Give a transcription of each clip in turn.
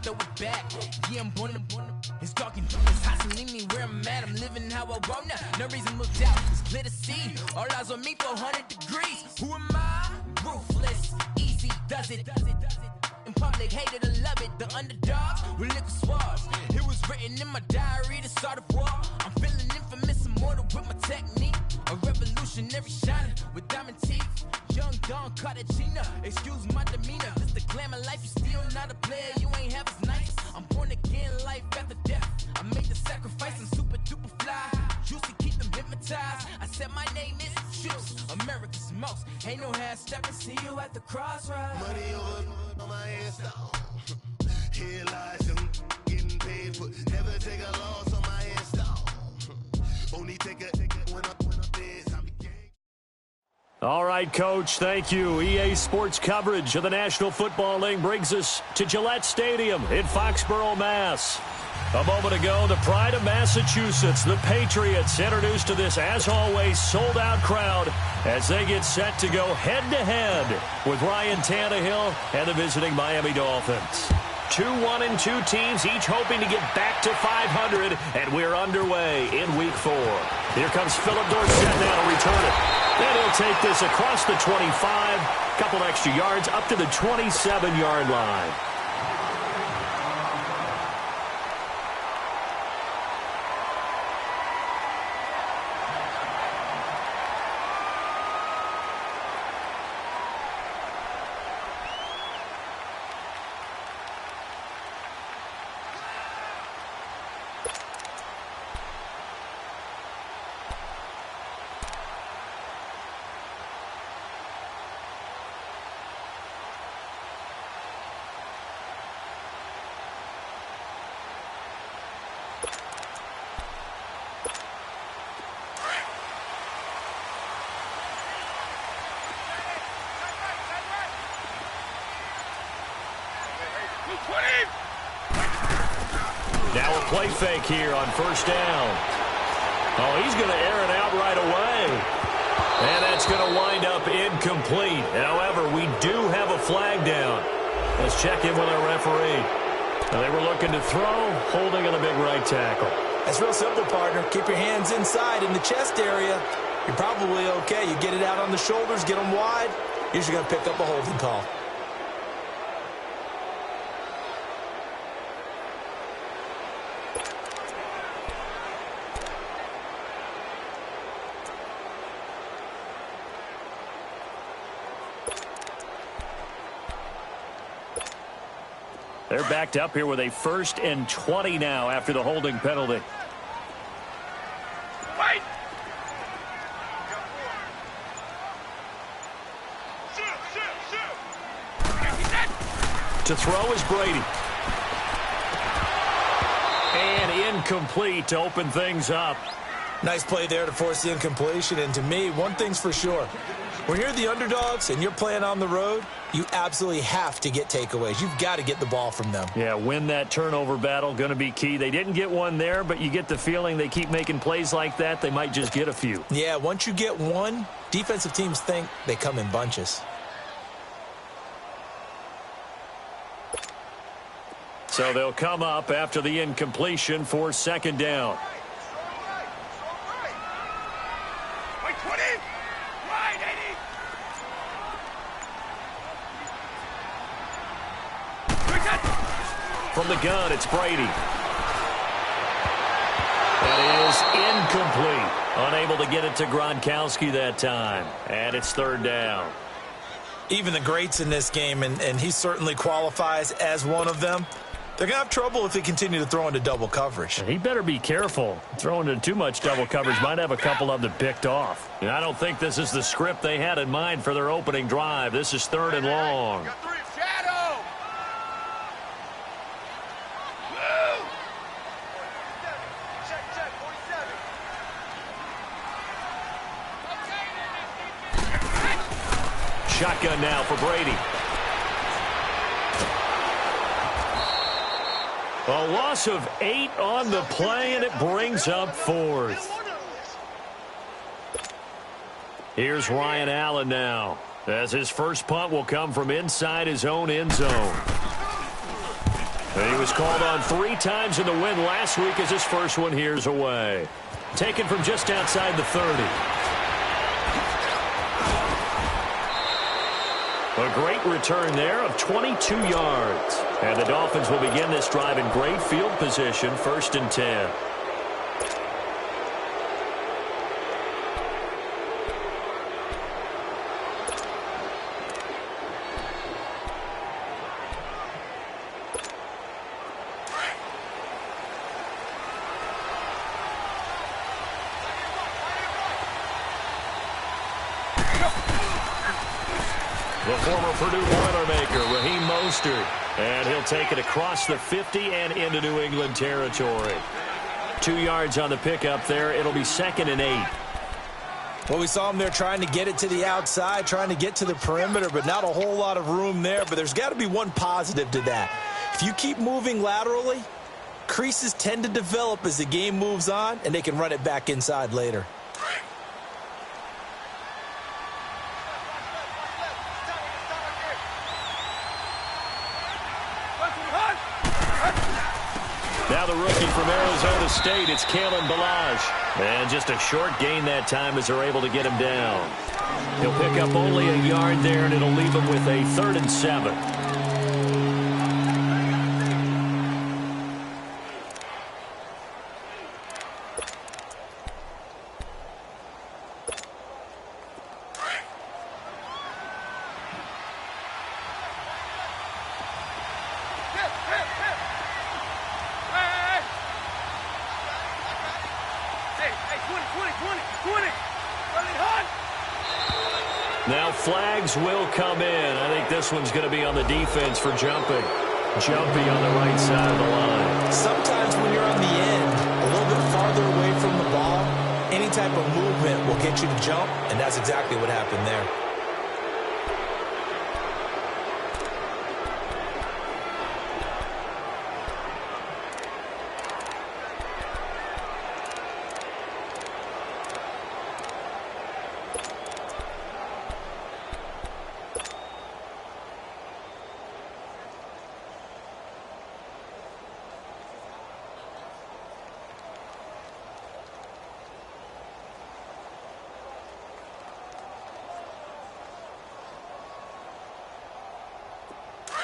throw it back. Yeah, I'm born to. It's dark and it's hot, so leave me where I'm at. I'm living how I want now. No reason to look out. It's clear to see. All eyes on me, 400 degrees. Who am I? Ruthless. Easy does it. In public, hated or love it. The underdogs with liquor swabs. It was written in my diary to start a war. I'm feeling infamous, immortal with my technique. A revolutionary shining with diamond teeth. Young Don Cartagena, excuse my demeanor. This the glamour life, you still not a player. You ain't half as nice. I'm born again, life after death. I made the sacrifice, I'm super duper fly. Used to keep them hypnotized. I said my name is Juice, America's most. Ain't no half stepping, see you at the crossroads. Money over on my headstone. Here lies them getting paid for. Never take a loss on my headstone. Only take a when I'm dead. All right, Coach, thank you. EA Sports coverage of the National Football League brings us to Gillette Stadium in Foxborough, Mass. A moment ago, the pride of Massachusetts, the Patriots, introduced to this, as always, sold-out crowd as they get set to go head-to-head with Ryan Tannehill and the visiting Miami Dolphins. 2-1-2 teams, each hoping to get back to 500, and we're underway in Week 4. Here comes Philip Dorsett now to return it. And he'll take this across the 25, couple extra yards up to the 27-yard line. Now a play fake here on first down. Oh, he's going to air it out right away. And that's going to wind up incomplete. However, we do have a flag down. Let's check in with our referee. Now, they were looking to throw, holding on the big right tackle. That's real simple, partner. Keep your hands inside in the chest area. You're probably okay. You get it out on the shoulders, get them wide. Usually going to pick up a holding call. They're backed up here with a 1st and 20 now after the holding penalty. Wait. To throw is Brady. And incomplete to open things up. Nice play there to force the incompletion. And to me, one thing's for sure. When you're the underdogs and you're playing on the road, you absolutely have to get takeaways. You've got to get the ball from them. Yeah, win that turnover battle, going to be key. They didn't get one there, but you get the feeling they keep making plays like that, they might just get a few. Yeah, once you get one, defensive teams think they come in bunches. So they'll come up after the incompletion for 2nd down. From the gun, it's Brady. That is incomplete. Unable to get it to Gronkowski that time. And it's 3rd down. Even the greats in this game, and he certainly qualifies as one of them, they're going to have trouble if they continue to throw into double coverage. He better be careful. Throwing into too much double coverage might have a couple of them picked off. And I don't think this is the script they had in mind for their opening drive. This is 3rd and long. Shotgun now for Brady. A loss of 8 on the play, and it brings up 4th. Here's Ryan Allen now, as his first punt will come from inside his own end zone. And he was called on 3 times in the win last week as his first one here's away. Taken from just outside the 30. A great return there of 22 yards. And the Dolphins will begin this drive in great field position, 1st and 10. The former Purdue Boilermaker, Raheem Mostert. And he'll take it across the 50 and into New England territory. 2 yards on the pickup there. It'll be 2nd and 8. Well, we saw him there trying to get it to the outside, trying to get to the perimeter, but not a whole lot of room there. But there's got to be one positive to that. If you keep moving laterally, creases tend to develop as the game moves on, and they can run it back inside later. Now the rookie from Arizona State, it's Kalen Ballage. And just a short gain that time as they're able to get him down. He'll pick up only a yard there, and it'll leave him with a 3rd and 7. Now flags will come in. I think this one's going to be on the defense for jumping. Jumpy on the right side of the line. Sometimes when you're on the end, a little bit farther away from the ball, any type of movement will get you to jump, and that's exactly what happened there.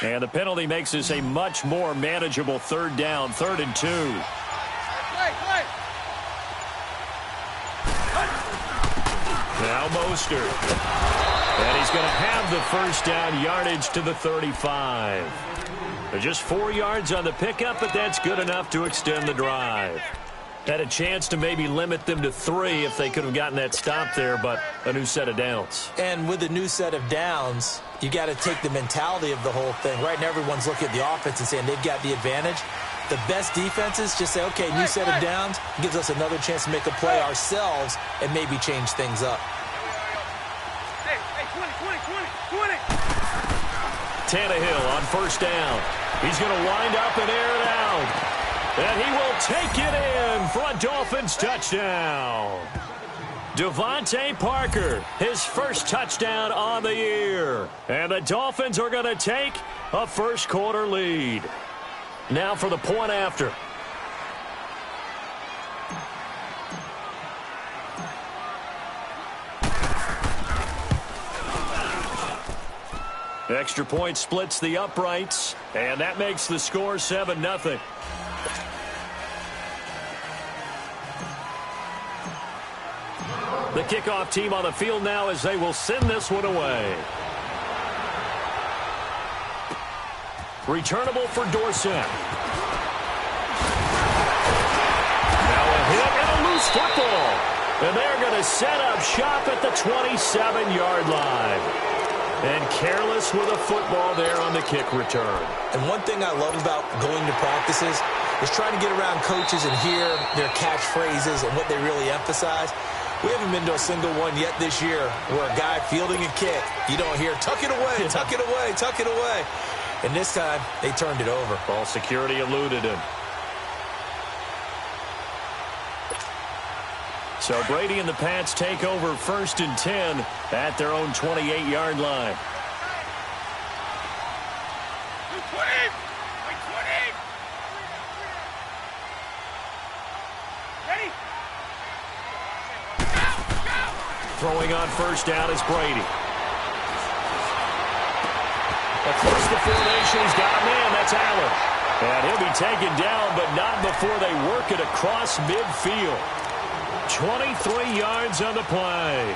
And the penalty makes this a much more manageable 3rd down, 3rd and 2. Now Mostert. And he's going to have the 1st down, yardage to the 35. They're just 4 yards on the pickup, but that's good enough to extend the drive. Had a chance to maybe limit them to 3 if they could have gotten that stop there, but a new set of downs. And with a new set of downs, you got to take the mentality of the whole thing. Right now, everyone's looking at the offense and saying they've got the advantage. The best defenses just say, okay, new set of downs gives us another chance to make a play ourselves and maybe change things up. Tannehill on 1st down. He's going to wind up and air it out. And he will take it in for a Dolphins touchdown. Devontae Parker, his 1st touchdown on the year. And the Dolphins are going to take a 1st quarter lead. Now for the point after. Extra point splits the uprights, and that makes the score 7-0. The kickoff team on the field now as they will send this one away. Returnable for Dorsett. Now a hit and a loose football. And they're going to set up shop at the 27-yard line. And careless with a football there on the kick return. And one thing I love about going to practices is trying to get around coaches and hear their catchphrases and what they really emphasize. We haven't been to a single one yet this year where a guy fielding a kick, you don't hear, tuck it away, tuck it away, tuck it away. And this time, they turned it over. Ball security eluded him. So Brady and the Pats take over 1st and 10 at their own 28-yard line. Throwing on first down is Brady. Across the formation, he's got a man. That's Allen. And he'll be taken down, but not before they work it across midfield. 23 yards on the play.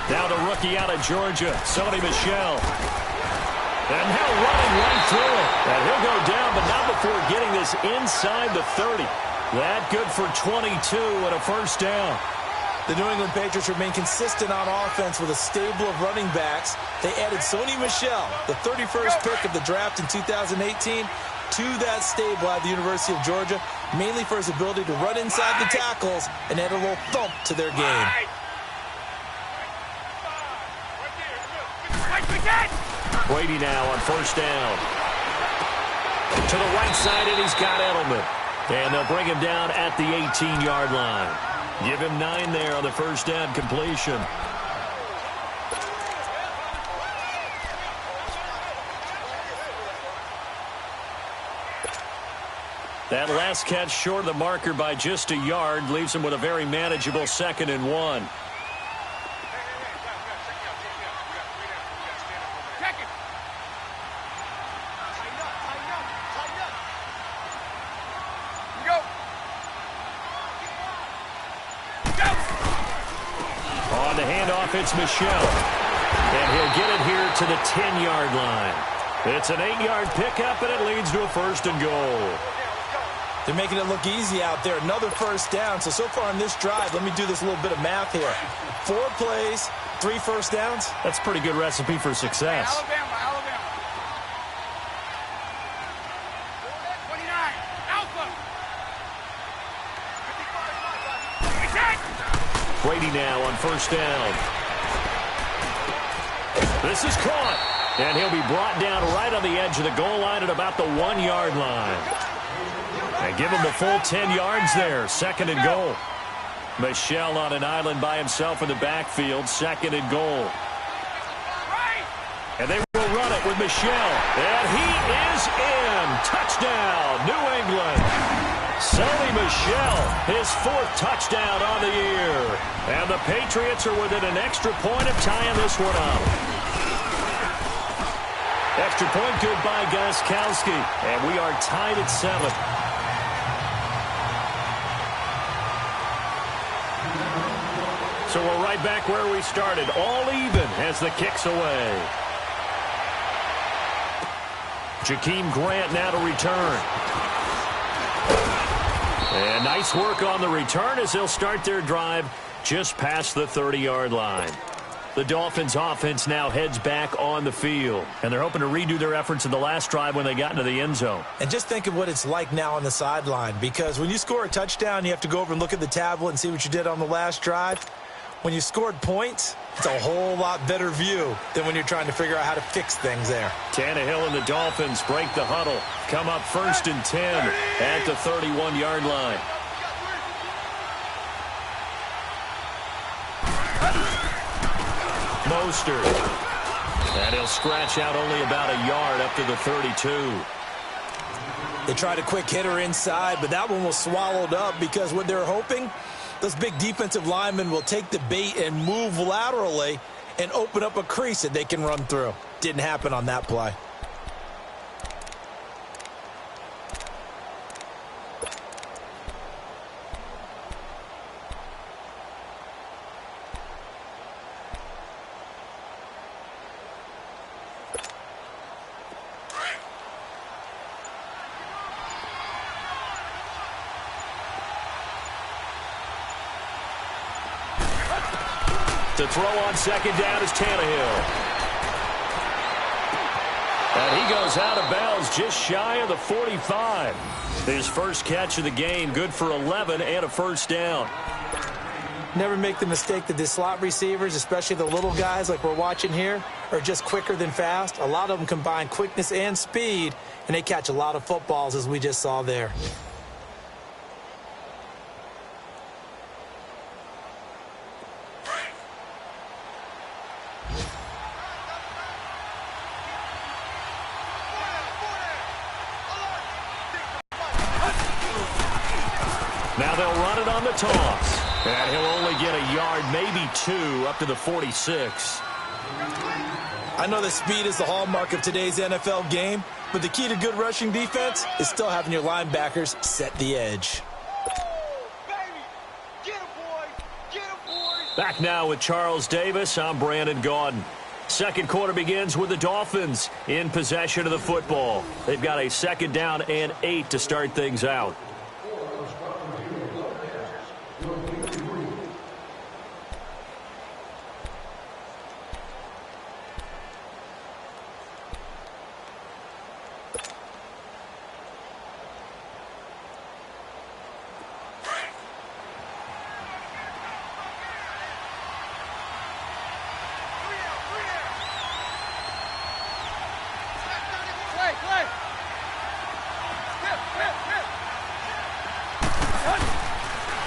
Now the rookie out of Georgia, Sony Michel. And now running right through it. And he'll go down, but not before getting this inside the 30. That good for 22 and a first down. The New England Patriots remain consistent on offense with a stable of running backs. They added Sony Michel, the 31st pick of the draft in 2018, to that stable at the University of Georgia, mainly for his ability to run inside the tackles and add a little thump to their game. Brady now on first down. To the right side, and he's got Edelman. And they'll bring him down at the 18-yard line. Give him 9 there on the first down completion. That last catch short of the marker by just a yard leaves him with a very manageable 2nd and 1. It's Michel, and he'll get it here to the 10-yard line. It's an 8-yard pickup, and it leads to a 1st and goal. They're making it look easy out there. Another first down. So far on this drive, let me do this little bit of math here. 4 plays, 3 first downs. That's a pretty good recipe for success. Alabama. 29, Alpha. Brady now on first down. This is caught, and he'll be brought down right on the edge of the goal line at about the 1-yard line. And give him a full 10 yards there, 2nd and goal. Michel on an island by himself in the backfield, 2nd and goal. And they will run it with Michel, and he is in. Touchdown, New England. Sony Michel, his 4th touchdown on the year. And the Patriots are within an extra point of tying this one up. Extra point good by Gostkowski, and we are tied at 7. So we're right back where we started, all even as the kick's away. Jakeem Grant now to return. And nice work on the return as they'll start their drive just past the 30-yard line. The Dolphins offense now heads back on the field, and they're hoping to redo their efforts in the last drive when they got into the end zone. And just think of what it's like now on the sideline, because when you score a touchdown, you have to go over and look at the tablet and see what you did on the last drive. When you scored points, it's a whole lot better view than when you're trying to figure out how to fix things there. Tannehill and the Dolphins break the huddle, come up 1st and 10 at the 31-yard line. Mostert. And he'll scratch out only about a yard up to the 32. They tried a quick hitter inside, but that one was swallowed up because what they're hoping, those big defensive linemen will take the bait and move laterally and open up a crease that they can run through. Didn't happen on that play. To throw on 2nd down is Tannehill. And he goes out of bounds just shy of the 45. His first catch of the game, good for 11 and a first down. Never make the mistake that the slot receivers, especially the little guys like we're watching here, are just quicker than fast. A lot of them combine quickness and speed, and they catch a lot of footballs, as we just saw there. Now they'll run it on the toss. And he'll only get a yard, maybe 2, up to the 46. I know that speed is the hallmark of today's NFL game, but the key to good rushing defense is still having your linebackers set the edge. Back now with Charles Davis, I'm Brandon Gaudin. Second quarter begins with the Dolphins in possession of the football. They've got a 2nd down and 8 to start things out.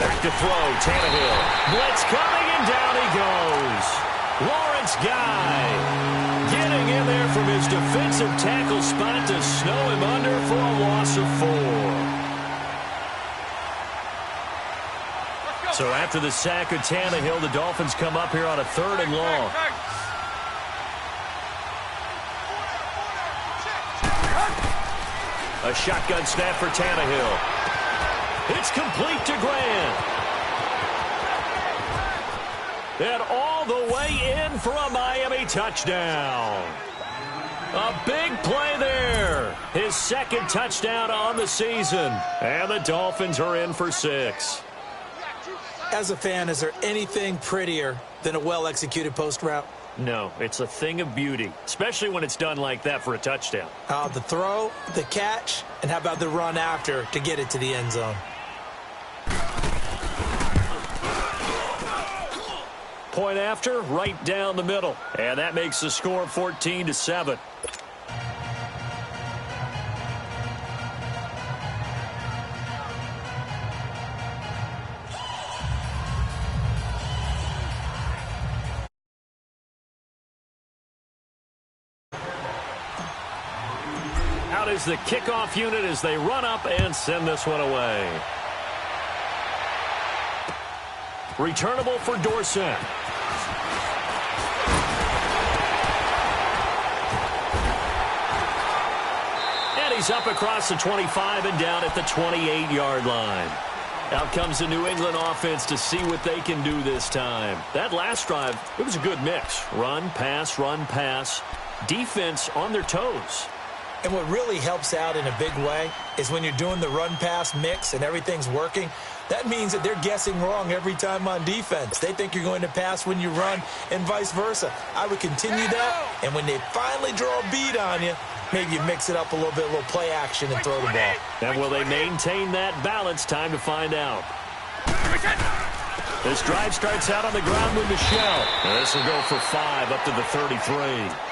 Back to throw, Tannehill. Blitz coming, and down he goes. Lawrence Guy getting in there from his defensive tackle spot to snow him under for a loss of 4. So after the sack of Tannehill, the Dolphins come up here on a 3rd and long. A shotgun snap for Tannehill. It's complete to Grant. And all the way in for a Miami touchdown. A big play there. His 2nd touchdown on the season. And the Dolphins are in for 6. As a fan, is there anything prettier than a well-executed post route? No, it's a thing of beauty, especially when it's done like that for a touchdown. The throw, the catch, and how about the run after to get it to the end zone? Point after, right down the middle. And that makes the score 14-7. Out is the kickoff unit as they run up and send this one away. Returnable for Dorsett. And he's up across the 25 and down at the 28-yard line. Out comes the New England offense to see what they can do this time. That last drive, it was a good mix. Run, pass, defense on their toes. And what really helps out in a big way is when you're doing the run-pass mix and everything's working, that means that they're guessing wrong every time on defense. They think you're going to pass when you run and vice versa. I would continue that, and when they finally draw a bead on you, maybe you mix it up a little bit, a little play action, and throw the ball. And will they maintain that balance? Time to find out. This drive starts out on the ground with Michelle. This will go for 5 up to the 33.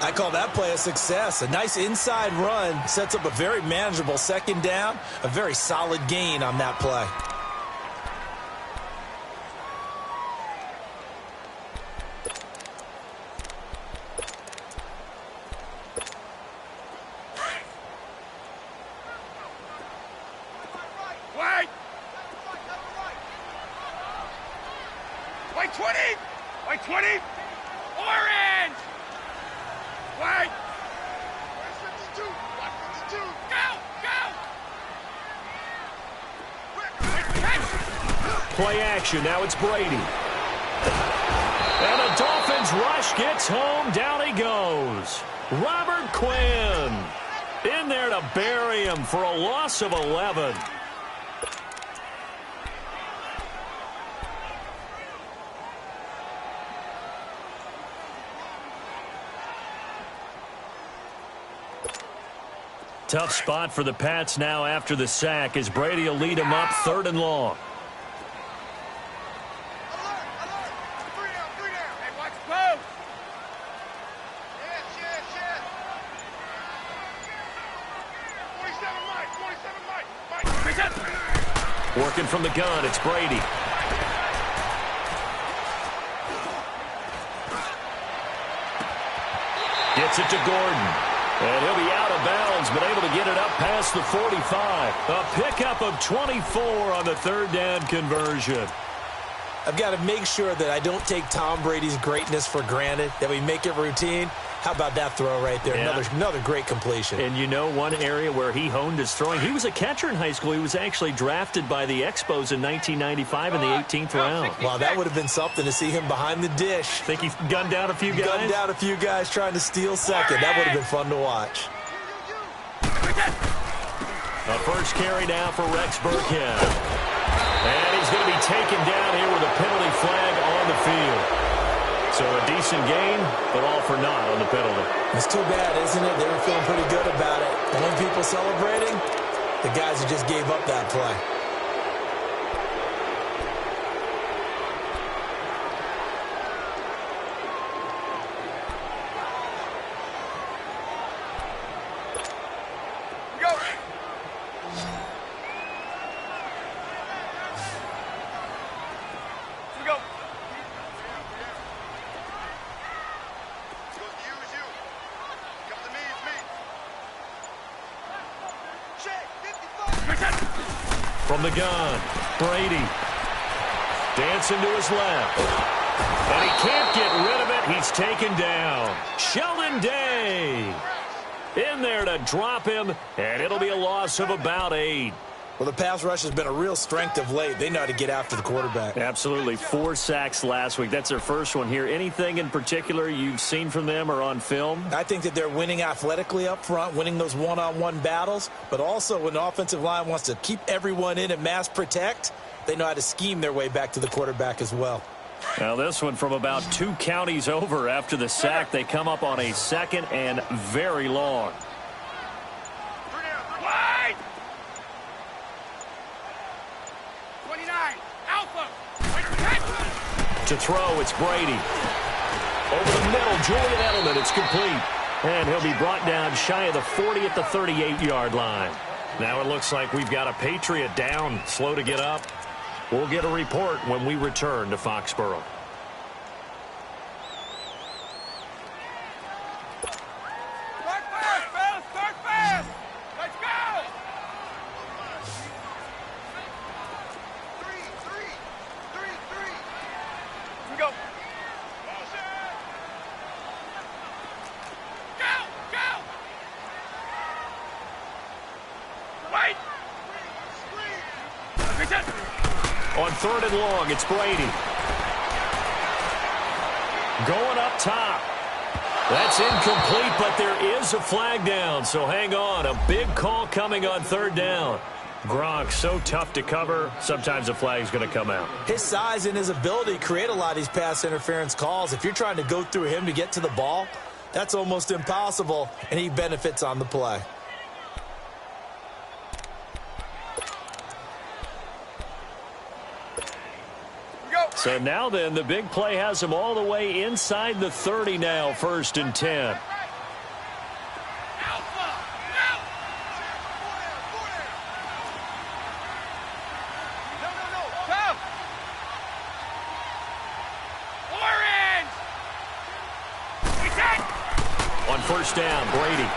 I call that play a success. A nice inside run sets up a very manageable 2nd down, a very solid gain on that play. White 20! White 20! Orange! White! 52! 52! Go! Go! Play action. Now it's Brady. And the Dolphins rush gets home. Down he goes. Robert Quinn in there to bury him for a loss of 11. Tough spot for the Pats now after the sack as Brady will lead him up 3rd and long. Working from the gun, it's Brady. Gets it to Gordon. And he'll be out of bounds, but able to get it up past the 45. A pickup of 24 on the third down conversion. I've got to make sure that I don't take Tom Brady's greatness for granted, that we make it routine. How about that throw right there? Yeah. Another great completion. And you know one area where he honed his throwing? He was a catcher in high school. He was actually drafted by the Expos in 1995 in the 18th round. Wow, that would have been something to see him behind the dish. Think he gunned down a few guys? Gunned down a few guys trying to steal second. That would have been fun to watch. A first carry now for Rex Burkhead. And he's going to be taken down here with a penalty flag on the field. So a decent gain, but all for naught on the penalty. It's too bad, isn't it? They were feeling pretty good about it. And when people celebrating, the guys who just gave up that play. From the gun, Brady. Dancing to his left. And he can't get rid of it. He's taken down. Sheldon Day in there to drop him, and it'll be a loss of about 8. Well, the pass rush has been a real strength of late. They know how to get after the quarterback. Absolutely. 4 sacks last week. That's their first one here. Anything in particular you've seen from them or on film? I think that they're winning athletically up front, winning those one-on-one battles, but also when the offensive line wants to keep everyone in and mass protect, they know how to scheme their way back to the quarterback as well. Now this one from about 2 counties over after the sack. They come up on a second and very long. To throw, it's Brady. Over the middle, Julian Edelman, it's complete. And he'll be brought down shy of the 40 at the 38-yard line. Now it looks like we've got a Patriot down, slow to get up. We'll get a report when we return to Foxborough. Start fast, fellas! Start fast! Let's go! 3. We go. Go! Wait! On 3rd and long, it's Brady. Going up top. That's incomplete, but there is a flag down, so hang on. A big call coming on 3rd down. Gronk, so tough to cover. Sometimes a flag's going to come out. His size and his ability create a lot of these pass interference calls. If you're trying to go through him to get to the ball, that's almost impossible, and he benefits on the play. So now then, the big play has him all the way inside the 30 now, 1st and 10. On 1st down, Brady.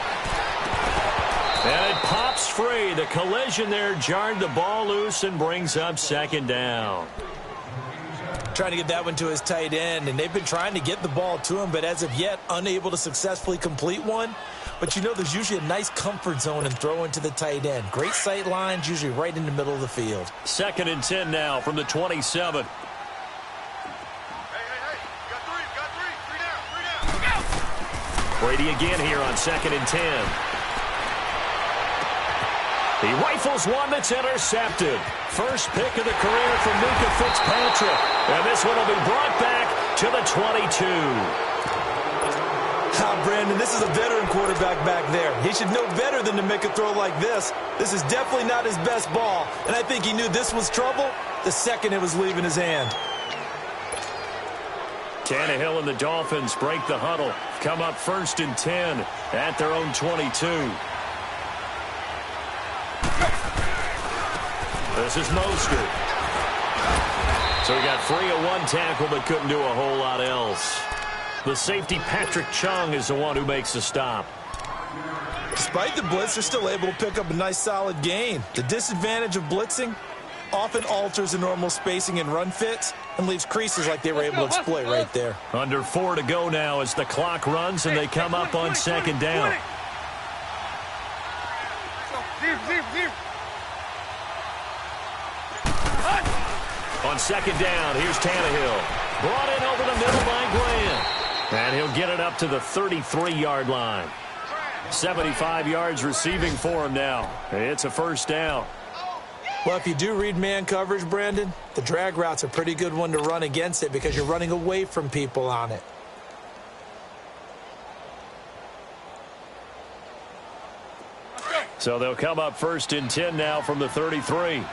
And it pops free. The collision there jarred the ball loose and brings up 2nd down. Trying to get that one to his tight end, and they've been trying to get the ball to him, but as of yet, unable to successfully complete one. But you know, there's usually a nice comfort zone in throwing to the tight end. Great sight lines, usually right in the middle of the field. 2nd and 10 now from the 27. Hey, got three down. Go! Brady again here on 2nd and 10. He rifles one that's intercepted. First pick of the career from Minka Fitzpatrick. And this one will be brought back to the 22. Brandon, this is a veteran quarterback back there. He should know better than to make a throw like this. This is definitely not his best ball. And I think he knew this was trouble the second it was leaving his hand. Tannehill and the Dolphins break the huddle. Come up 1st and 10 at their own 22. This is Mostert. So he got free of one tackle but couldn't do a whole lot else. The safety, Patrick Chung, is the one who makes the stop. Despite the blitz, they're still able to pick up a nice solid gain. The disadvantage of blitzing often alters the normal spacing and run fits and leaves creases like they were able to exploit right there. Under 4 to go now as the clock runs and they come up on second down. On second down, here's Tannehill. Brought in over the middle by Graham. And he'll get it up to the 33-yard line. 75 yards receiving for him now. It's a first down. Well, if you do read man coverage, Brandon, the drag route's a pretty good one to run against it because you're running away from people on it. So they'll come up first and 10 now from the 33.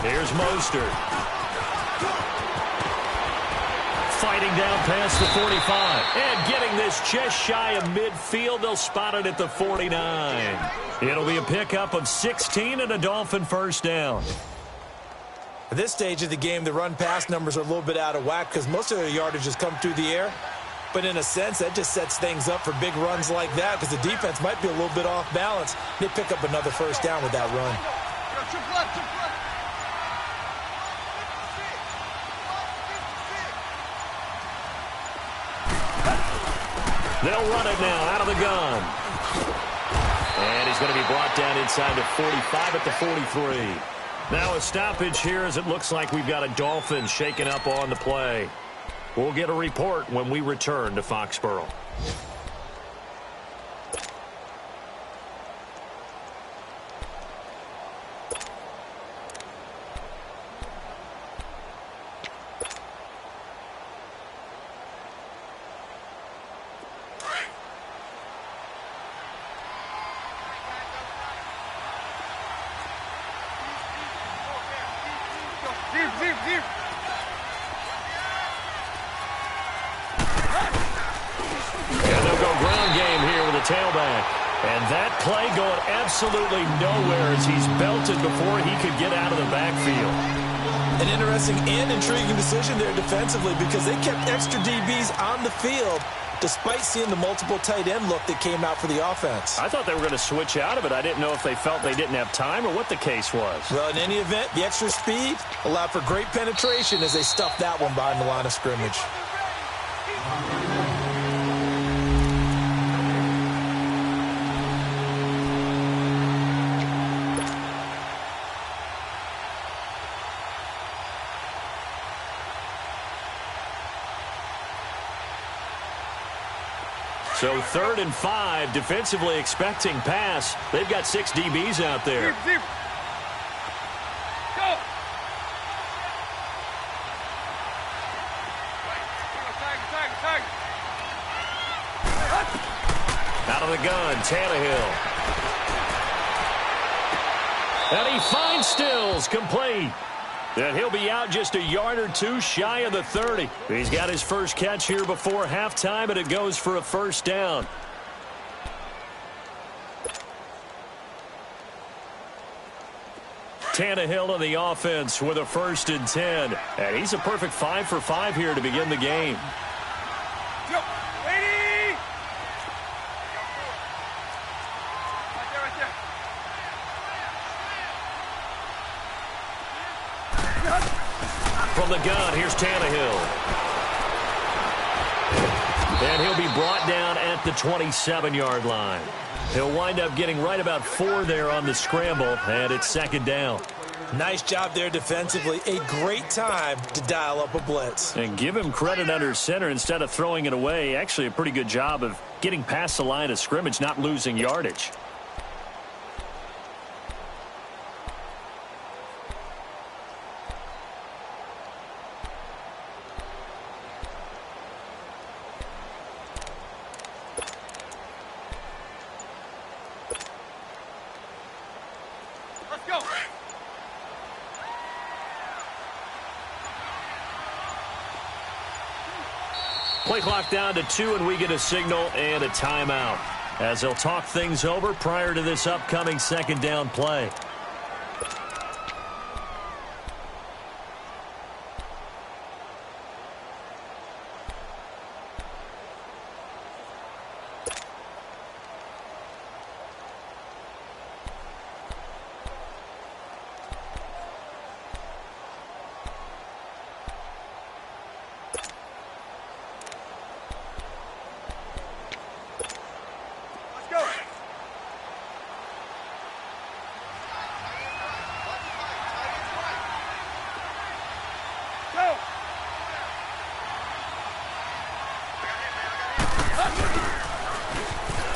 Here's Mostert. Fighting down past the 45. And getting this just shy of midfield. They'll spot it at the 49. It'll be a pickup of 16 and a Dolphin first down. At this stage of the game, the run-pass numbers are a little bit out of whack because most of their yardage has come through the air. But in a sense, that just sets things up for big runs like that because the defense might be a little bit off balance. They pick up another first down with that run. They'll run it now out of the gun. And he's going to be brought down inside the 45 at the 43. Now a stoppage here as it looks like we've got a Dolphin shaken up on the play. We'll get a report when we return to Foxborough. Tailback. And that play going absolutely nowhere as he's belted before he could get out of the backfield. An interesting and intriguing decision there defensively because they kept extra DBs on the field despite seeing the multiple tight end look that came out for the offense. I thought they were going to switch out of it. I didn't know if they felt they didn't have time or what the case was. Well, in any event, the extra speed allowed for great penetration as they stuffed that one behind the line of scrimmage. So 3rd and 5, defensively expecting pass. They've got 6 DBs out there. Deep. Go. Tag. Out of the gun, Tannehill. And he finds Stills, complete. And he'll be out just a yard or two shy of the 30. He's got his first catch here before halftime, and it goes for a first down. Tannehill on the offense with a 1st and 10. And he's a perfect 5 for 5 here to begin the game. Go. Lady. Right there. From the gun, here's Tannehill. And he'll be brought down at the 27-yard line. He'll wind up getting right about 4 there on the scramble, and it's 2nd down. Nice job there defensively. A great time to dial up a blitz. And give him credit under center instead of throwing it away. Actually, a pretty good job of getting past the line of scrimmage, not losing yardage. Let's go. Play clock down to 2, and we get a signal and a timeout as they'll talk things over prior to this upcoming 2nd down play.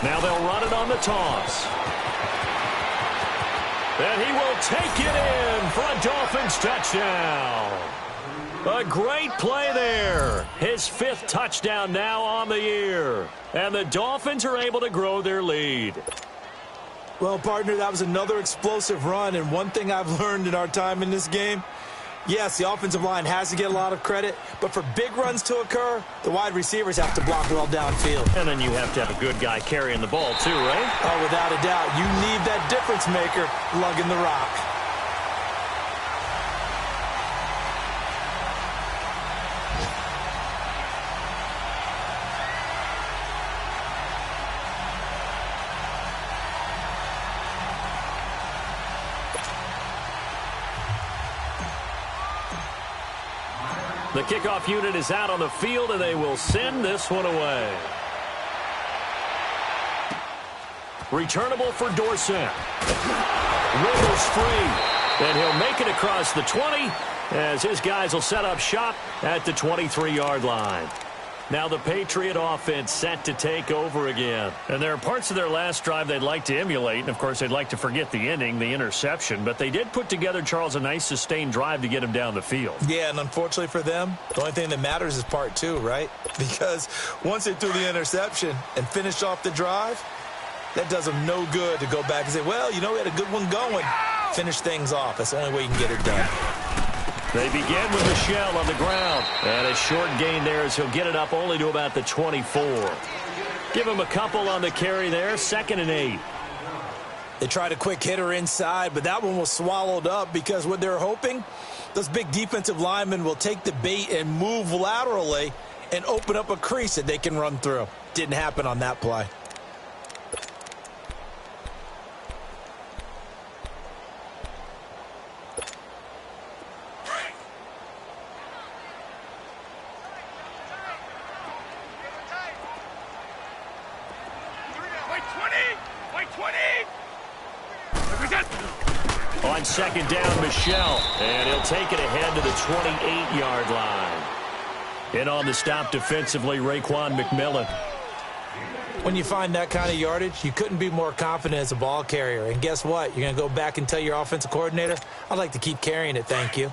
Now they'll run it on the toss. And he will take it in for a Dolphins touchdown. A great play there. His 5th touchdown now on the year. And the Dolphins are able to grow their lead. Well, partner, that was another explosive run. And one thing I've learned in our time in this game, yes, the offensive line has to get a lot of credit, but for big runs to occur, the wide receivers have to block well downfield. And then you have to have a good guy carrying the ball too, right? Oh, without a doubt. You need that difference maker lugging the rock. The kickoff unit is out on the field, and they will send this one away. Returnable for Dorsett. Wiggles free, and he'll make it across the 20 as his guys will set up shop at the 23-yard line. Now the Patriot offense set to take over again. And there are parts of their last drive they'd like to emulate. And, of course, they'd like to forget the ending, the interception. But they did put together, Charles, a nice sustained drive to get him down the field. Yeah, and unfortunately for them, the only thing that matters is part 2, right? Because once they threw the interception and finished off the drive, that does them no good to go back and say, well, you know, we had a good one going. Finish things off. That's the only way you can get it done. They begin with Michel on the ground. And a short gain there as he'll get it up only to about the 24. Give him a couple on the carry there. 2nd and 8. They tried a quick hitter inside, but that one was swallowed up because what they're hoping, those big defensive linemen will take the bait and move laterally and open up a crease that they can run through. Didn't happen on that play. On 2nd down, Michel. And he'll take it ahead to the 28-yard line. And on the stop defensively, Raekwon McMillan. When you find that kind of yardage, you couldn't be more confident as a ball carrier. And guess what? You're going to go back and tell your offensive coordinator, I'd like to keep carrying it, thank you.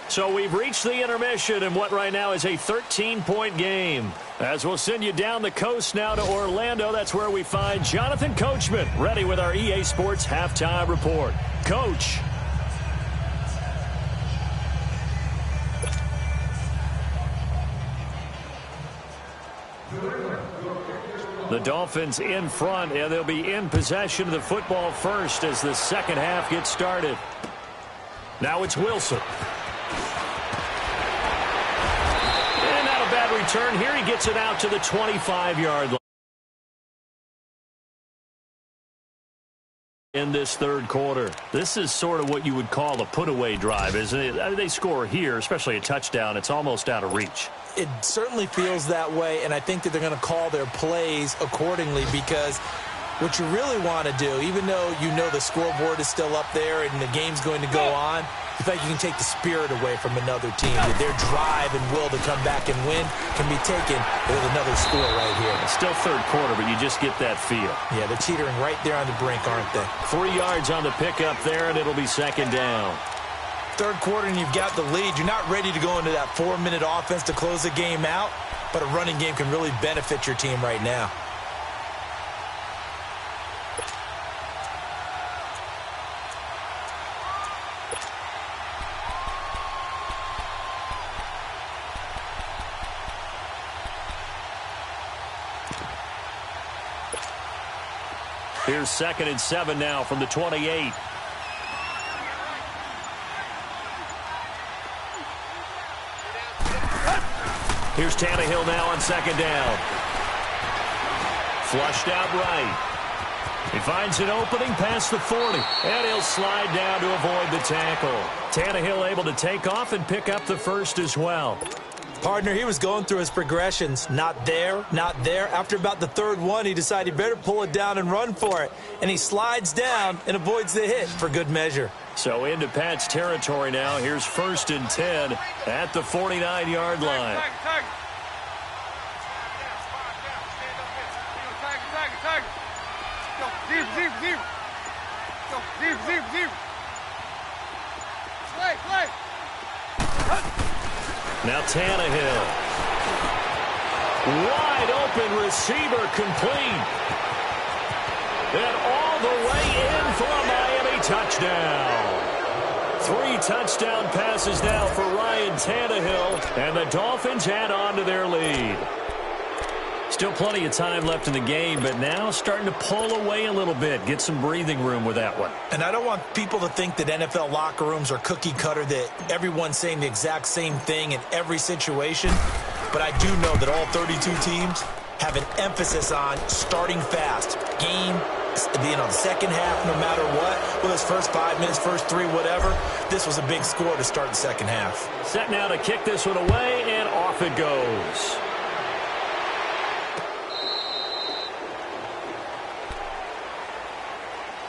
So we've reached the intermission in what right now is a 13-point game. As we'll send you down the coast now to Orlando, that's where we find Jonathan Coachman ready with our EA Sports Halftime Report. Coach. The Dolphins in front, and they'll be in possession of the football first as the second half gets started. Now it's Wilson. Bad return here. He gets it out to the 25-yard line. In this third quarter, this is sort of what you would call a put-away drive, isn't it? I mean, they score here, especially a touchdown. It's almost out of reach. It certainly feels that way, and I think that they're going to call their plays accordingly because what you really want to do, even though you know the scoreboard is still up there and the game's going to go on, you think you can take the spirit away from another team. That their drive and will to come back and win can be taken with another score right here. It's still third quarter, but you just get that feel. Yeah, they're teetering right there on the brink, aren't they? 3 yards on the pickup there, and it'll be 2nd down. Third quarter, and you've got the lead. You're not ready to go into that 4-minute offense to close the game out, but a running game can really benefit your team right now. Here's 2nd and 7 now from the 28. Here's Tannehill now on 2nd down. Flushed out right. He finds an opening past the 40, and he'll slide down to avoid the tackle. Tannehill able to take off and pick up the first as well. Partner, he was going through his progressions. Not there, not there. After about the third one, he decided he better pull it down and run for it. And he slides down and avoids the hit for good measure. So into Pat's territory now. Here's 1st and 10 at the 49-yard line. Now Tannehill. Wide open receiver complete. And all the way in for a Miami touchdown. 3 touchdown passes now for Ryan Tannehill. And the Dolphins add on to their lead. Still plenty of time left in the game, but now starting to pull away a little bit. Get some breathing room with that one. And I don't want people to think that NFL locker rooms are cookie cutter, that everyone's saying the exact same thing in every situation. But I do know that all 32 teams have an emphasis on starting fast. Game, the second half, no matter what. Well, those first 5 minutes, first 3, whatever. This was a big score to start the second half. Set now to kick this one away, and off it goes.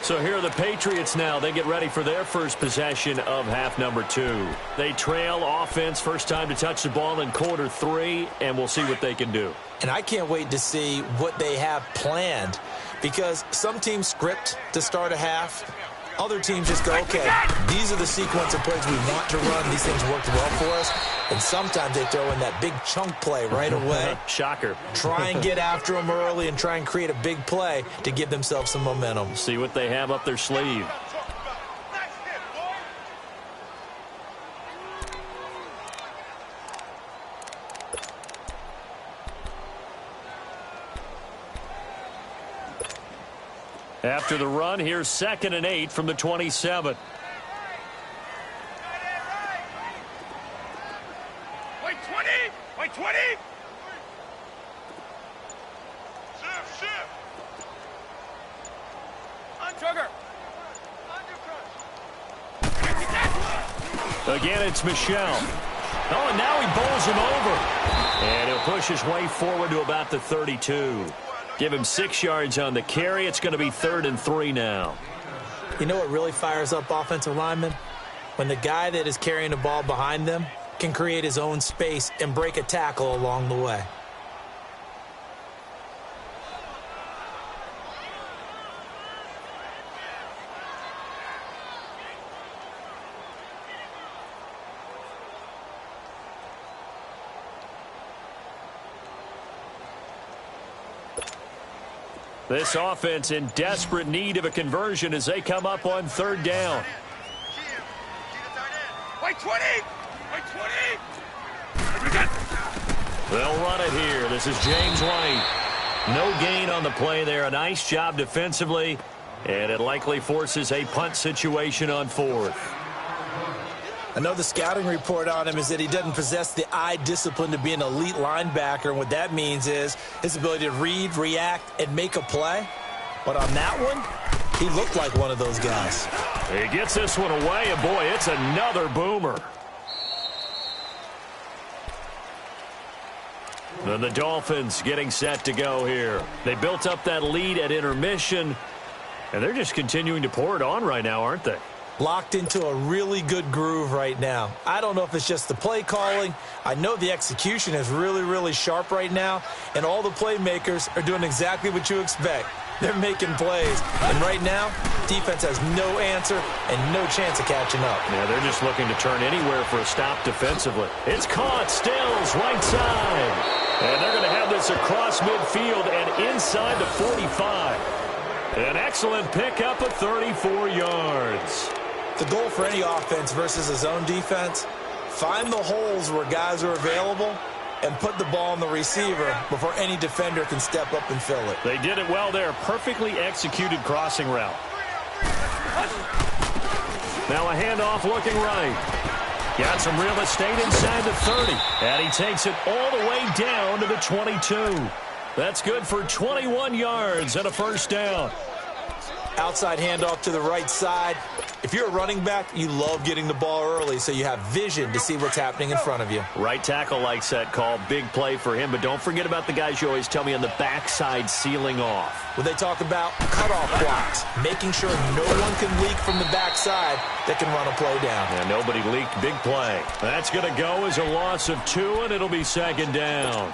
So here are the Patriots now. They get ready for their first possession of half number 2. They trail offense, first time to touch the ball in quarter 3, and we'll see what they can do. And I can't wait to see what they have planned, because some teams script to start a half. Other teams just go, okay, these are the sequence of plays we want to run. These things worked well for us. And sometimes they throw in that big chunk play right away. Shocker. Try and get after them early and try and create a big play to give themselves some momentum. See what they have up their sleeve. After the run, here's 2nd and 8 from the 27. Wait 20! Wait 20! Shift! Untrigger! Again, it's Michel. Oh, and now he bowls him over. And he'll push his way forward to about the 32. Give him 6 yards on the carry. It's going to be 3rd and 3 now. You know what really fires up offensive linemen? When the guy that is carrying the ball behind them can create his own space and break a tackle along the way. This offense in desperate need of a conversion as they come up on 3rd down. Wait 20! Wait 20! They'll run it here. This is James White. No gain on the play there. A nice job defensively, and it likely forces a punt situation on 4th. I know the scouting report on him is that he doesn't possess the eye discipline to be an elite linebacker, and what that means is his ability to read, react, and make a play. But on that one, he looked like one of those guys. He gets this one away, and boy, it's another boomer. Then the Dolphins getting set to go here. They built up that lead at intermission, and they're just continuing to pour it on right now, aren't they? Locked into a really good groove right now. I don't know if it's just the play calling. I know the execution is really, really sharp right now, and all the playmakers are doing exactly what you expect. They're making plays, and right now, defense has no answer and no chance of catching up. Yeah, they're just looking to turn anywhere for a stop defensively. It's caught, Stills, right side. And they're going to have this across midfield and inside the 45. An excellent pickup of 34 yards. The goal for any offense versus a zone defense, find the holes where guys are available and put the ball on the receiver before any defender can step up and fill it. They did it well there. Perfectly executed crossing route. Now a handoff looking right. Got some real estate inside the 30. And he takes it all the way down to the 22. That's good for 21 yards and a first down. Outside handoff to the right side. If you're a running back, you love getting the ball early so you have vision to see what's happening in front of you. Right tackle likes that call. Big play for him. But don't forget about the guys you always tell me on the backside sealing off. When they talk about cutoff blocks, making sure no one can leak from the backside that can run a play down. And nobody leaked. Big play. That's going to go as a loss of 2, and it'll be second down.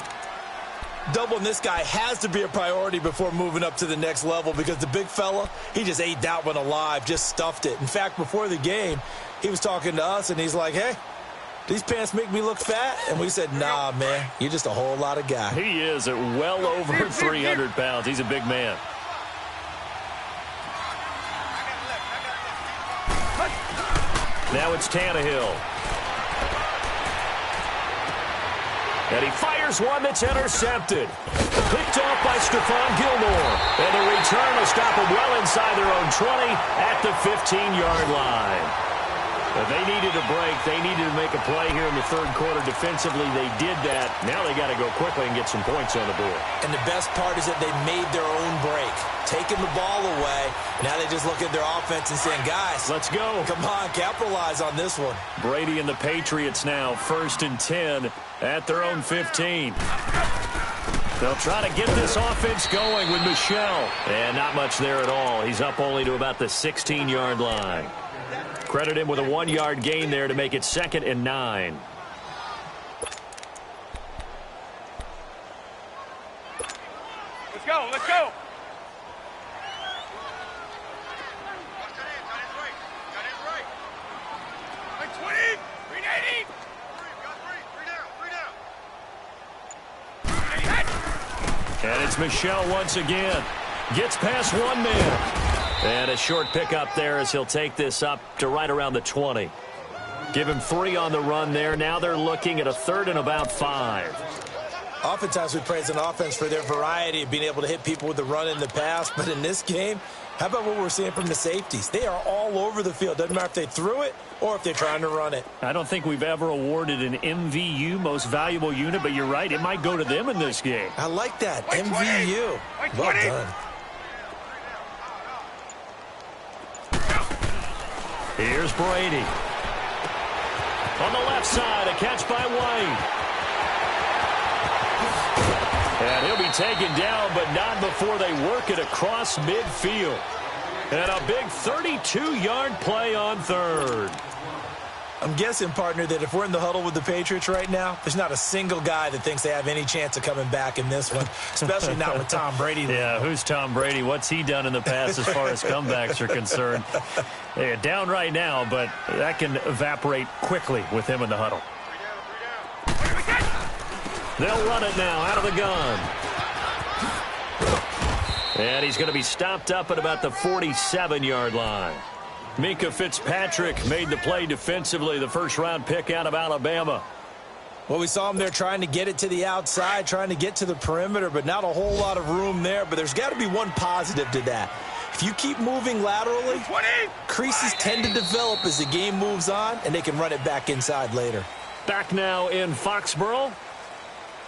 Doubling this guy has to be a priority before moving up to the next level because the big fella, he just ate that one alive, just stuffed it. In fact, before the game, he was talking to us, and he's like, hey, these pants make me look fat? And we said, nah, man, you're just a whole lot of guy. He is at well over 300 pounds. He's a big man. Now it's Tannehill. And he fires one that's intercepted. Picked off by Stephon Gilmore. And the return will stop him well inside their own 20 at the 15-yard line. But they needed a break. They needed to make a play here in the third quarter. Defensively, they did that. Now they got to go quickly and get some points on the board. And the best part is that they made their own break. Taking the ball away. Now they just look at their offense and saying, guys, let's go. Come on, capitalize on this one. Brady and the Patriots now 1st and 10 at their own 15. They'll try to get this offense going with Michel. And not much there at all. He's up only to about the 16-yard line. Credit him with a 1-yard gain there to make it 2nd and 9. Let's go, let's go. Like 20, 380. And it's Michel once again. Gets past one man. And a short pickup there as he'll take this up to right around the 20. Give him 3 on the run there. Now they're looking at a 3rd and about 5. Oftentimes we praise an offense for their variety of being able to hit people with the run in the pass. But in this game, how about what we're seeing from the safeties? They are all over the field. Doesn't matter if they threw it or if they're trying to run it. I don't think we've ever awarded an MVU, most valuable unit, but you're right. It might go to them in this game. I like that. MVU. Well done. Here's Brady. On the left side, a catch by White. And he'll be taken down, but not before they work it across midfield. And a big 32-yard play on 3rd. I'm guessing, partner, that if we're in the huddle with the Patriots right now, there's not a single guy that thinks they have any chance of coming back in this one, especially not with Tom Brady. Yeah, who's Tom Brady? What's he done in the past as far as comebacks are concerned? They're down right now, but that can evaporate quickly with him in the huddle. They'll run it now out of the gun. And he's going to be stopped up at about the 47-yard line. Minka Fitzpatrick made the play defensively, the first-round pick out of Alabama. Well, we saw him there trying to get it to the outside, trying to get to the perimeter, but not a whole lot of room there. But there's got to be one positive to that. If you keep moving laterally, creases tend to develop as the game moves on, and they can run it back inside later. Back now in Foxborough.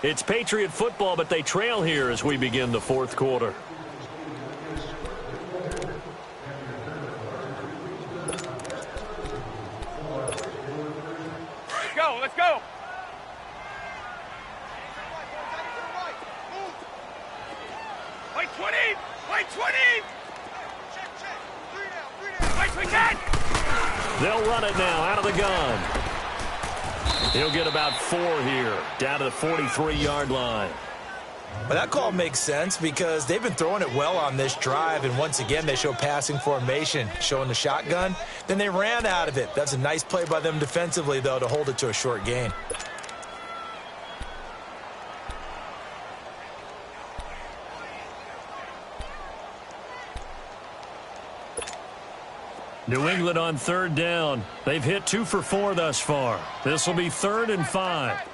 It's Patriot football, but they trail here as we begin the 4th quarter. Let's go. White 20, white 20. White 20. They'll run it now out of the gun. He'll get about 4 here, down to the 43-yard line. Well, that call makes sense because they've been throwing it well on this drive, and once again they show passing formation, showing the shotgun. Then they ran out of it. That's a nice play by them defensively, though, to hold it to a short gain. New England on 3rd down. They've hit 2 for 4 thus far. This will be 3rd and 5.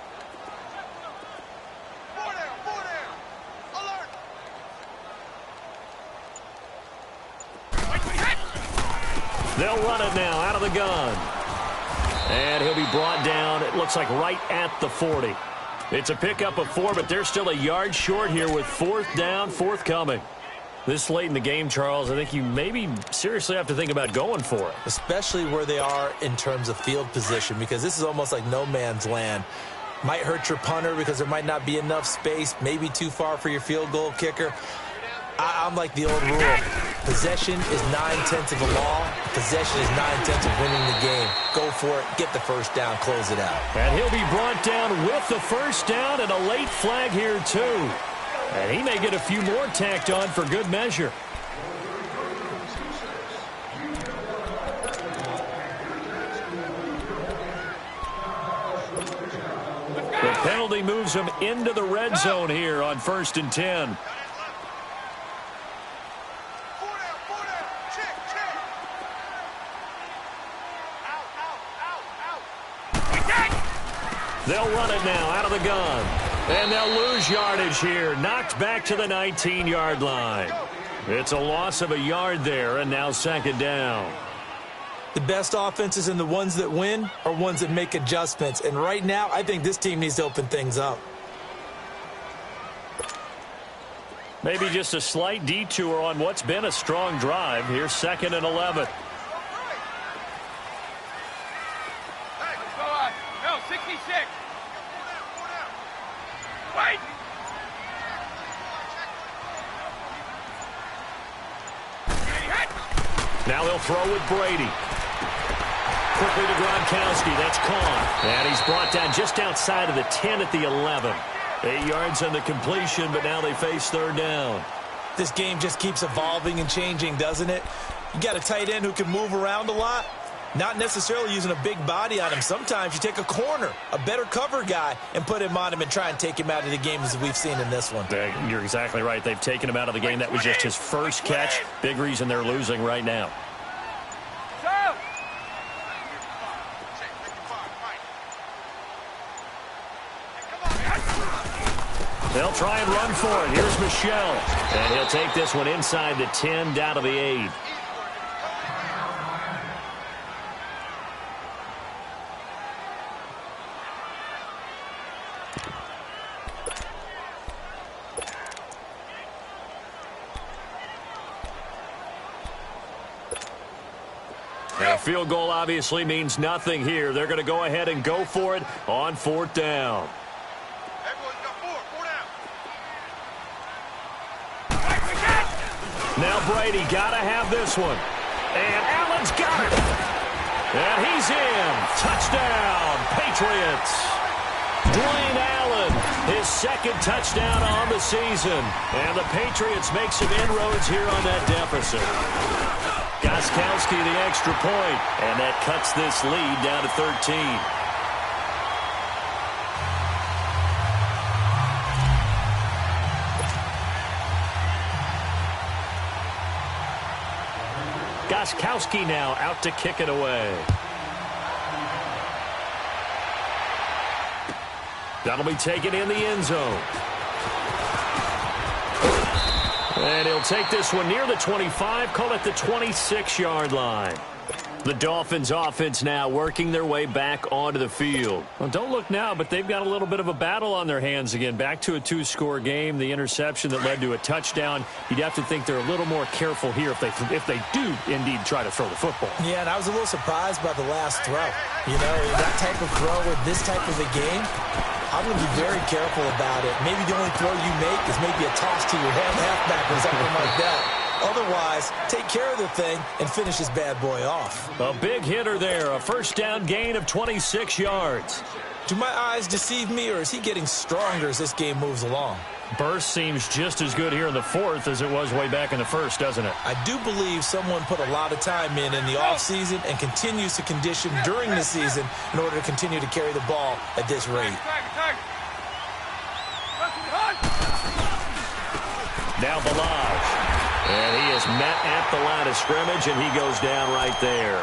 They'll run it now out of the gun. And he'll be brought down, it looks like right at the 40. It's a pickup of 4, but they're still a yard short here with 4th down, 4th coming. This late in the game, Charles, I think you maybe seriously have to think about going for it. Especially where they are in terms of field position, because this is almost like no man's land. Might hurt your punter because there might not be enough space, maybe too far for your field goal kicker. I'm like the old rule. Possession is 9/10 of the law. Possession is 9/10 of winning the game. Go for it. Get the first down. Close it out. And he'll be brought down with the first down and a late flag here, too. And he may get a few more tacked on for good measure. The penalty moves him into the red zone here on 1st and 10. They'll run it now out of the gun. And they'll lose yardage here. Knocked back to the 19-yard line. It's a loss of a yard there, and now 2nd down. The best offenses and the ones that win are ones that make adjustments. And right now, I think this team needs to open things up. Maybe just a slight detour on what's been a strong drive. Here's 2nd and 11. No, 66. Wait. Now they'll throw with Brady. Quickly to Gronkowski. That's caught. And he's brought down just outside of the 10 at the 11. 8 yards on the completion, but now they face 3rd down. This game just keeps evolving and changing, doesn't it? You got a tight end who can move around a lot. Not necessarily using a big body on him. Sometimes you take a corner, a better cover guy, and put him on him and try and take him out of the game as we've seen in this one. You're exactly right. They've taken him out of the game. That was just his first catch. Big reason they're losing right now. They'll try and run for it. Here's Michelle. And he'll take this one inside the 10, down to the 8. A field goal obviously means nothing here. They're going to go ahead and go for it on 4th down. Now Brady got to have this one. And Allen's got it. And he's in. Touchdown, Patriots. Dwayne Allen, his 2nd touchdown on the season. And the Patriots make some inroads here on that deficit. Gronkowski the extra point, and that cuts this lead down to 13. Gronkowski now out to kick it away. That'll be taken in the end zone. And he'll take this one near the 25, call it the 26-yard line. The Dolphins offense now working their way back onto the field. Well, don't look now, but they've got a little bit of a battle on their hands again. Back to a 2-score game. The interception that led to a touchdown. You'd have to think they're a little more careful here if they do indeed try to throw the football. Yeah, and I was a little surprised by the last throw. You know, that type of throw with this type of a game, I'm going to be very careful about it. Maybe the only throw you make is maybe a toss to your halfback or something like that. Otherwise, take care of the thing and finish this bad boy off. A big hitter there, a 1st down gain of 26 yards. Do my eyes deceive me, or is he getting stronger as this game moves along? Burst seems just as good here in the 4th as it was way back in the 1st, doesn't it? I do believe someone put a lot of time in the offseason and continues to condition during the season in order to continue to carry the ball at this rate. Now Balaj. And he is met at the line of scrimmage, and he goes down right there.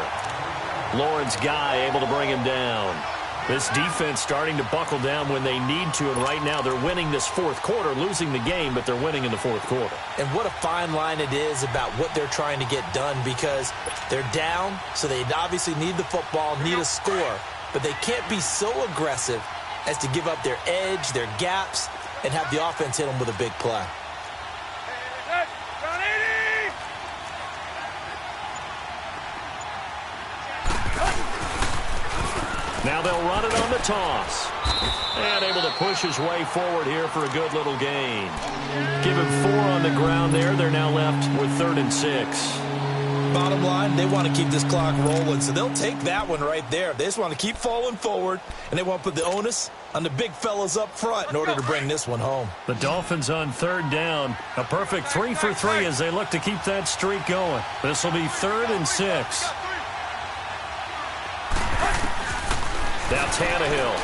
Lawrence Guy able to bring him down. This defense starting to buckle down when they need to, and right now they're winning this 4th quarter, losing the game, but they're winning in the 4th quarter. And what a fine line it is about what they're trying to get done, because they're down, so they obviously need the football, need a score, but they can't be so aggressive as to give up their edge, their gaps, and have the offense hit them with a big play. Now they'll run it on the toss. And able to push his way forward here for a good little gain. Give him 4 on the ground there. They're now left with 3rd and 6. Bottom line, they want to keep this clock rolling, so they'll take that one right there. They just want to keep falling forward, and they want to put the onus on the big fellas up front in order to bring this one home. The Dolphins on 3rd down. A perfect 3 for 3 as they look to keep that streak going. This will be 3rd and 6. Now Tannehill.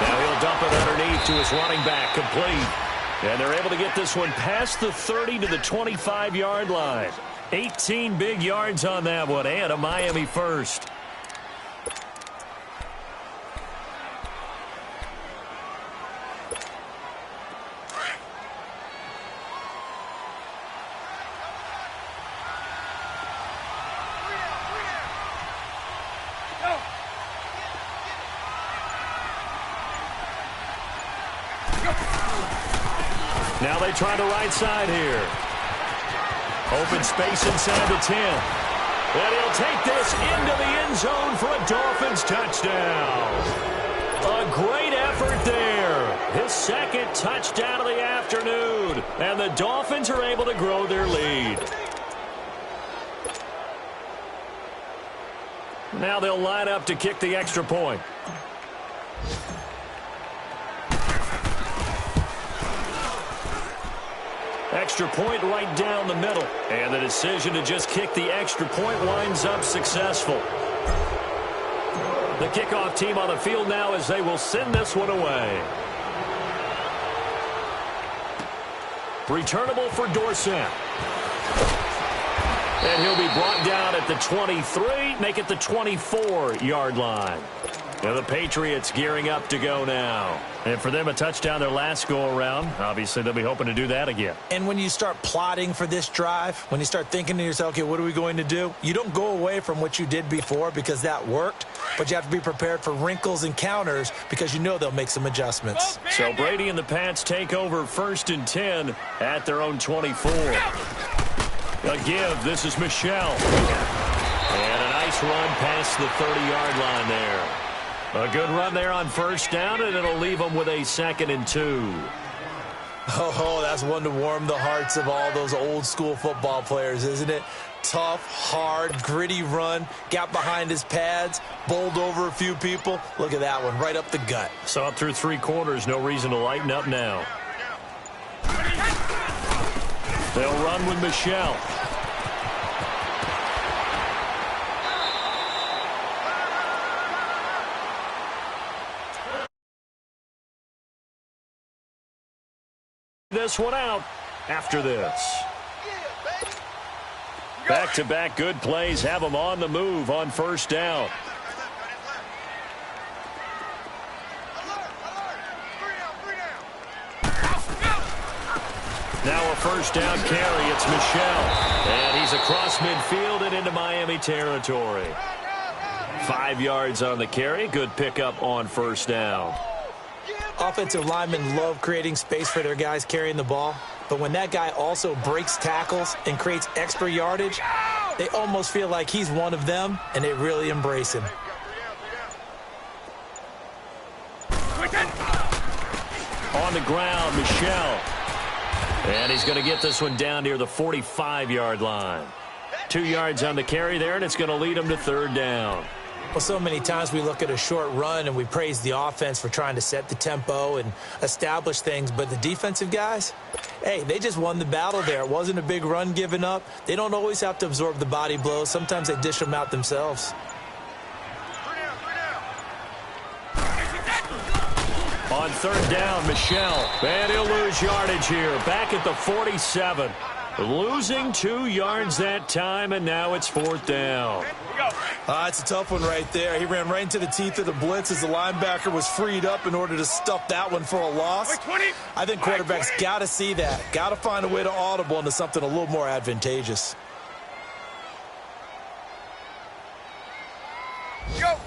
Now he'll dump it underneath to his running back, complete. And they're able to get this one past the 30 to the 25-yard line. 18 big yards on that one, and a Miami first. Now they try the right side here. Open space inside the 10. And he'll take this into the end zone for a Dolphins touchdown. A great effort there. His 2nd touchdown of the afternoon. And the Dolphins are able to grow their lead. Now they'll line up to kick the extra point. Extra point right down the middle. And the decision to just kick the extra point winds up successful. The kickoff team on the field now as they will send this one away. Returnable for Dorsett. And he'll be brought down at the 23, make it the 24-yard line. Now the Patriots gearing up to go now. And for them, a touchdown their last go-around. Obviously, they'll be hoping to do that again. And when you start plotting for this drive, when you start thinking to yourself, okay, what are we going to do? You don't go away from what you did before because that worked, but you have to be prepared for wrinkles and counters because you know they'll make some adjustments. So Brady and the Pats take over 1st and 10 at their own 24. A give, this is Michelle. And a nice run past the 30-yard line there. A good run there on 1st down, and it'll leave them with a 2nd and 2. Oh, that's one to warm the hearts of all those old-school football players, isn't it? Tough, hard, gritty run, got behind his pads, bowled over a few people. Look at that one, right up the gut. So up through 3 quarters, no reason to lighten up now. They'll run with Michelle. This one out after this. Back-to-back good plays have them on the move on 1st down. Now a 1st down carry. It's Michelle. And he's across midfield and into Miami territory. 5 yards on the carry. Good pickup on 1st down. Offensive linemen love creating space for their guys carrying the ball, but when that guy also breaks tackles and creates extra yardage, they almost feel like he's one of them, and they really embrace him. On the ground, Michelle. And he's going to get this one down near the 45-yard line. 2 yards on the carry there, and it's going to lead him to 3rd down. Well, so many times we look at a short run and we praise the offense for trying to set the tempo and establish things, but the defensive guys, hey, they just won the battle there. It wasn't a big run given up. They don't always have to absorb the body blows. Sometimes they dish them out themselves. On 3rd down, Michelle. And he'll lose yardage here. Back at the 47. Losing 2 yards that time, and now it's 4th down. It's a tough one right there. He ran right into the teeth of the blitz as the linebacker was freed up in order to stuff that one for a loss. I think quarterbacks got to see that. Got to find a way to audible into something a little more advantageous. Go!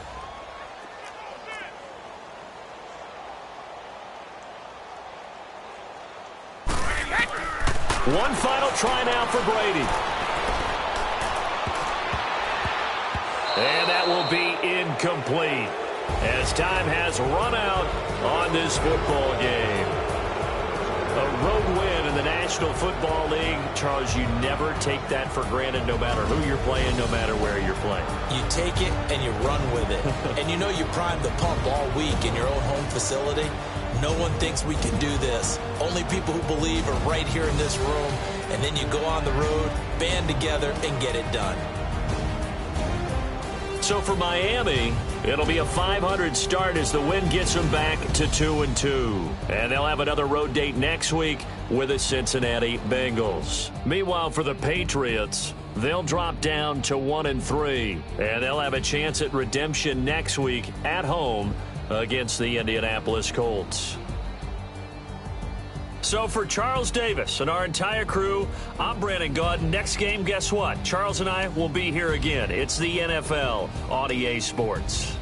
One final try now for Brady. And that will be incomplete, as time has run out on this football game. A road win in the National Football League. Charles, you never take that for granted, no matter who you're playing, no matter where you're playing. You take it and you run with it. And you know you primed the pump all week in your own home facility. No one thinks we can do this. Only people who believe are right here in this room. And then you go on the road, band together, and get it done. So for Miami, it'll be a 500 start as the win gets them back to 2-2. And they'll have another road date next week with the Cincinnati Bengals. Meanwhile, for the Patriots, they'll drop down to 1-3. And they'll have a chance at redemption next week at home against the Indianapolis Colts. So for Charles Davis and our entire crew, I'm Brandon Gaudin. Next game, guess what? Charles and I will be here again. It's the NFL on EA Sports.